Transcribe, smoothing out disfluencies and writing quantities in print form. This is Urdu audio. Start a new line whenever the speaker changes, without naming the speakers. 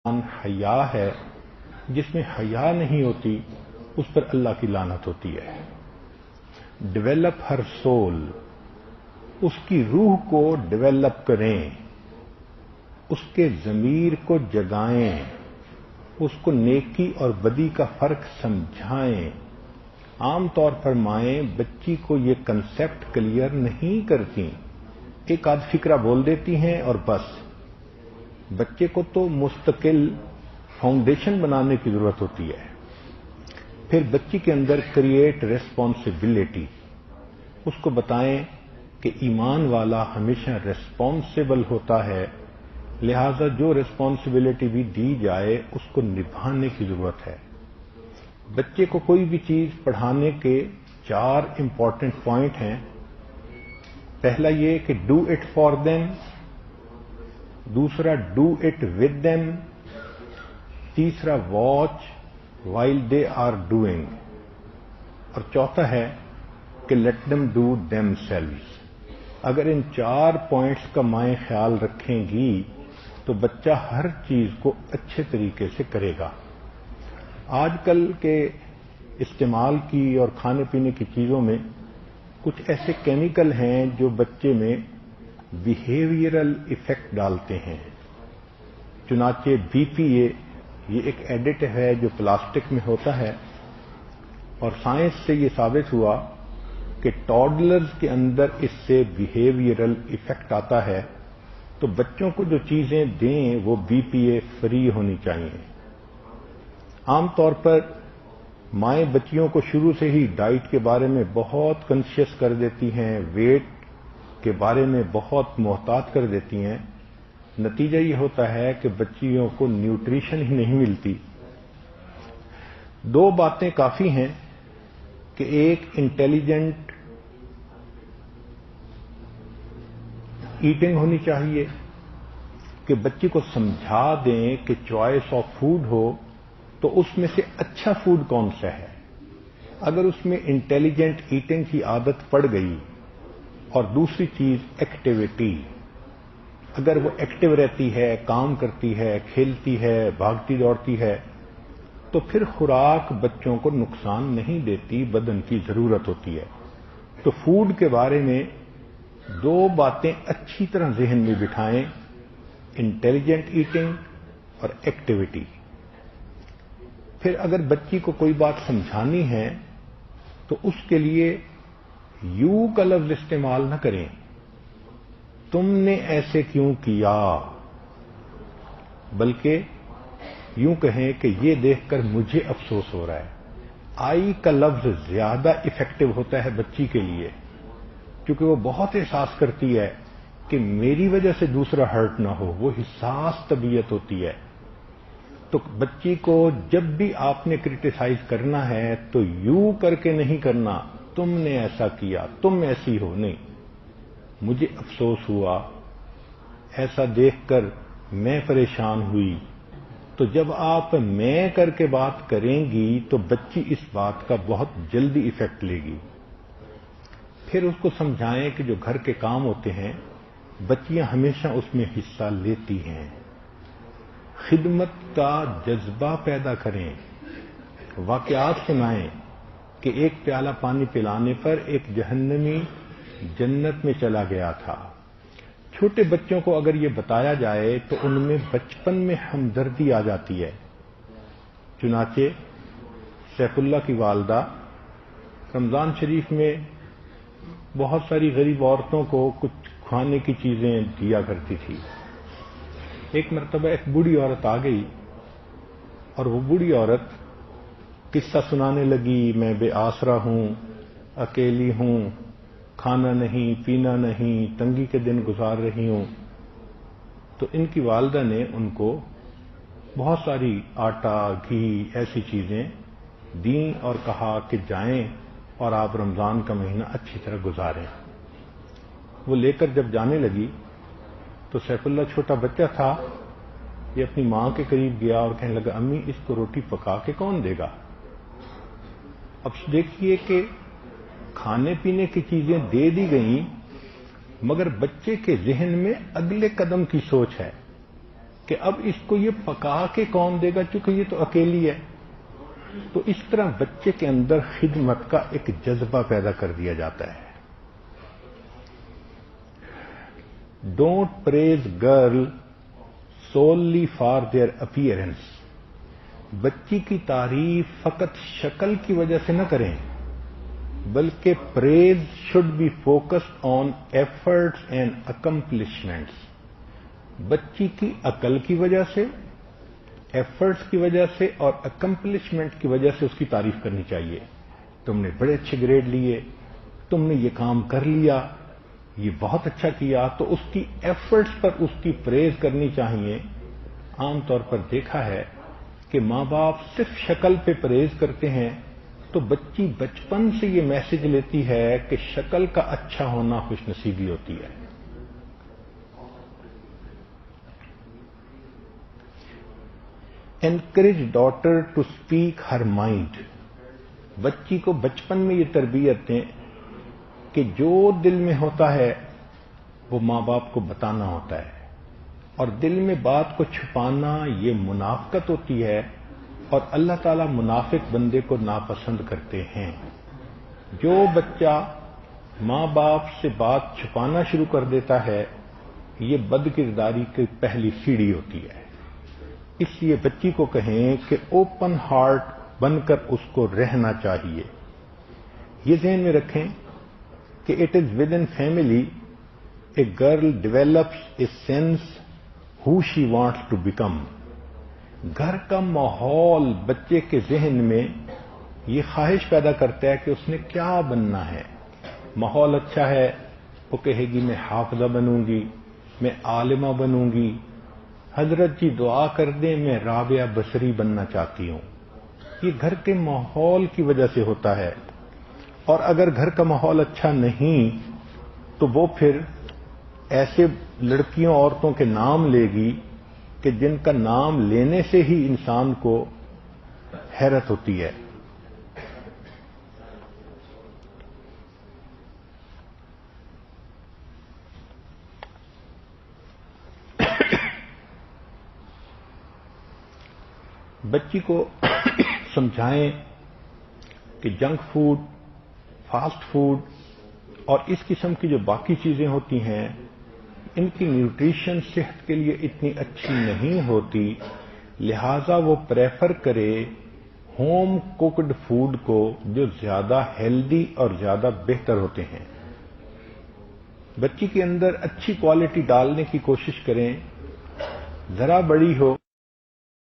حیا ہے، جس میں حیا نہیں ہوتی اس پر اللہ کی لعنت ہوتی ہے۔ ڈیولپ ہر سول، اس کی روح کو ڈیولپ کریں، اس کے ضمیر کو جگائیں، اس کو نیکی اور بدی کا فرق سمجھائیں۔ عام طور پر مائیں بچی کو یہ کنسیپٹ کلیئر نہیں کرتی، ایک آدھ فکرہ بول دیتی ہیں اور بس۔ بچے کو تو مستقل فاؤنڈیشن بنانے کی ضرورت ہوتی ہے۔ پھر بچی کے اندر کریٹ ریسپانسبلٹی، اس کو بتائیں کہ ایمان والا ہمیشہ ریسپانسبل ہوتا ہے، لہذا جو ریسپانسبلٹی بھی دی جائے اس کو نبھانے کی ضرورت ہے۔ بچے کو کوئی بھی چیز پڑھانے کے 4 امپورٹنٹ پوائنٹ ہیں۔ پہلا یہ کہ ڈو اٹ فار دیم، دوسرا ڈو اٹ ود دیم، تیسرا watch while they are doing, اور چوتھا ہے کہ let them do themselves. اگر ان 4 پوائنٹس کا مائیں خیال رکھیں گی تو بچہ ہر چیز کو اچھے طریقے سے کرے گا۔ آج کل کے استعمال کی اور کھانے پینے کی چیزوں میں کچھ ایسے کیمیکل ہیں جو بچے میں بیہیویئرل ایفیکٹ ڈالتے ہیں۔ چنانچہ BPA یہ ایک ایڈیٹو ہے جو پلاسٹک میں ہوتا ہے، اور سائنس سے یہ ثابت ہوا کہ ٹاڈلرز کے اندر اس سے بیہیویئرل ایفیکٹ آتا ہے۔ تو بچوں کو جو چیزیں دیں وہ BPA فری ہونی چاہیے۔ عام طور پر مائیں بچیوں کو شروع سے ہی ڈائٹ کے بارے میں بہت کانشیس کر دیتی ہیں، ویٹ کے بارے میں بہت محتاط کر دیتی ہیں۔ نتیجہ یہ ہوتا ہے کہ بچیوں کو نیوٹریشن ہی نہیں ملتی۔ 2 باتیں کافی ہیں کہ ایک انٹیلیجنٹ ایٹنگ ہونی چاہیے، کہ بچی کو سمجھا دیں کہ چوائس آف فوڈ ہو تو اس میں سے اچھا فوڈ کون سا ہے۔ اگر اس میں انٹیلیجنٹ ایٹنگ کی عادت پڑ گئی، اور دوسری چیز ایکٹیویٹی، اگر وہ ایکٹیو رہتی ہے، کام کرتی ہے، کھیلتی ہے، بھاگتی دوڑتی ہے، تو پھر خوراک بچوں کو نقصان نہیں دیتی، بدن کی ضرورت ہوتی ہے۔ تو فوڈ کے بارے میں 2 باتیں اچھی طرح ذہن میں بٹھائیں، انٹیلیجنٹ ایٹنگ اور ایکٹیویٹی۔ پھر اگر بچی کو کوئی بات سمجھانی ہے تو اس کے لیے یو کا لفظ استعمال نہ کریں، تم نے ایسے کیوں کیا، بلکہ یوں کہیں کہ یہ دیکھ کر مجھے افسوس ہو رہا ہے۔ آئی کا لفظ زیادہ افیکٹو ہوتا ہے بچی کے لیے، کیونکہ وہ بہت احساس کرتی ہے کہ میری وجہ سے دوسرا ہرٹ نہ ہو، وہ حساس طبیعت ہوتی ہے۔ تو بچی کو جب بھی آپ نے کرٹیسائز کرنا ہے تو یوں کر کے نہیں کرنا، تم نے ایسا کیا، تم ایسی ہو، نہیں، مجھے افسوس ہوا، ایسا دیکھ کر میں پریشان ہوئی۔ تو جب آپ میں کر کے بات کریں گی تو بچی اس بات کا بہت جلدی ایفیکٹ لے گی۔ پھر اس کو سمجھائیں کہ جو گھر کے کام ہوتے ہیں بچیاں ہمیشہ اس میں حصہ لیتی ہیں۔ خدمت کا جذبہ پیدا کریں، واقعات سنائیں کہ ایک پیالہ پانی پلانے پر ایک جہنمی جنت میں چلا گیا تھا۔ چھوٹے بچوں کو اگر یہ بتایا جائے تو ان میں بچپن میں ہمدردی آ جاتی ہے۔ چنانچہ سیف اللہ کی والدہ رمضان شریف میں بہت ساری غریب عورتوں کو کچھ کھانے کی چیزیں دیا کرتی تھی۔ ایک مرتبہ ایک بوڑھی عورت آ گئی اور وہ بوڑھی عورت قصہ سنانے لگی، میں بے آسرا ہوں، اکیلی ہوں، کھانا نہیں، پینا نہیں، تنگی کے دن گزار رہی ہوں۔ تو ان کی والدہ نے ان کو بہت ساری آٹا، گھی، ایسی چیزیں دیں اور کہا کہ جائیں اور آپ رمضان کا مہینہ اچھی طرح گزاریں۔ وہ لے کر جب جانے لگی تو سیف اللہ چھوٹا بچہ تھا، یہ اپنی ماں کے قریب گیا اور کہنے لگا، امی اس کو روٹی پکا کے کون دے گا؟ اب دیکھیے کہ کھانے پینے کی چیزیں دے دی گئیں، مگر بچے کے ذہن میں اگلے قدم کی سوچ ہے کہ اب اس کو یہ پکا کے کون دے گا، چونکہ یہ تو اکیلی ہے. تو اس طرح بچے کے اندر خدمت کا ایک جذبہ پیدا کر دیا جاتا ہے. Don't praise girl solely for their appearance. بچی کی تعریف فقط شکل کی وجہ سے نہ کریں، بلکہ praise should be focused on efforts and accomplishments. بچی کی عقل کی وجہ سے، ایفرٹس کی وجہ سے اور اکمپلشمنٹ کی وجہ سے اس کی تعریف کرنی چاہیے. تم نے بڑے اچھے گریڈ لیے، تم نے یہ کام کر لیا، یہ بہت اچھا کیا، تو اس کی ایفرٹس پر اس کی پریز کرنی چاہیے. عام طور پر دیکھا ہے کہ ماں باپ صرف شکل پہ پریز کرتے ہیں تو بچی بچپن سے یہ میسج لیتی ہے کہ شکل کا اچھا ہونا خوش نصیبی ہوتی ہے. Encourage daughter to speak her mind. بچی کو بچپن میں یہ تربیت دیں کہ جو دل میں ہوتا ہے وہ ماں باپ کو بتانا ہوتا ہے، اور دل میں بات کو چھپانا یہ منافقت ہوتی ہے، اور اللہ تعالیٰ منافق بندے کو ناپسند کرتے ہیں. جو بچہ ماں باپ سے بات چھپانا شروع کر دیتا ہے یہ بد کرداری کی پہلی سیڑھی ہوتی ہے. اس لیے بچی کو کہیں کہ اوپن ہارٹ بن کر اس کو رہنا چاہیے. یہ ذہن میں رکھیں کہ it is within family a girl develops a sense who she wants to become. گھر کا ماحول بچے کے ذہن میں یہ خواہش پیدا کرتا ہے کہ اس نے کیا بننا ہے. ماحول اچھا ہے، وہ کہے گی میں حافظہ بنوں گی، میں عالمہ بنوں گی. حضرت جی دعا کر دیں میں رابعہ بصری بننا چاہتی ہوں. یہ گھر کے ماحول کی وجہ سے ہوتا ہے. اور اگر گھر کا ماحول اچھا نہیں تو وہ پھر ایسے لڑکیوں عورتوں کے نام لے گی کہ جن کا نام لینے سے ہی انسان کو حیرت ہوتی ہے. بچی کو سمجھائیں کہ جنک فوڈ، فاسٹ فوڈ اور اس قسم کی جو باقی چیزیں ہوتی ہیں ان کی نیوٹریشن صحت کے لیے اتنی اچھی نہیں ہوتی، لہذا وہ پریفر کرے ہوم کوکڈ فوڈ کو جو زیادہ ہیلدی اور زیادہ بہتر ہوتے ہیں. بچی کے اندر اچھی کوالٹی ڈالنے کی کوشش کریں. ذرا بڑی ہو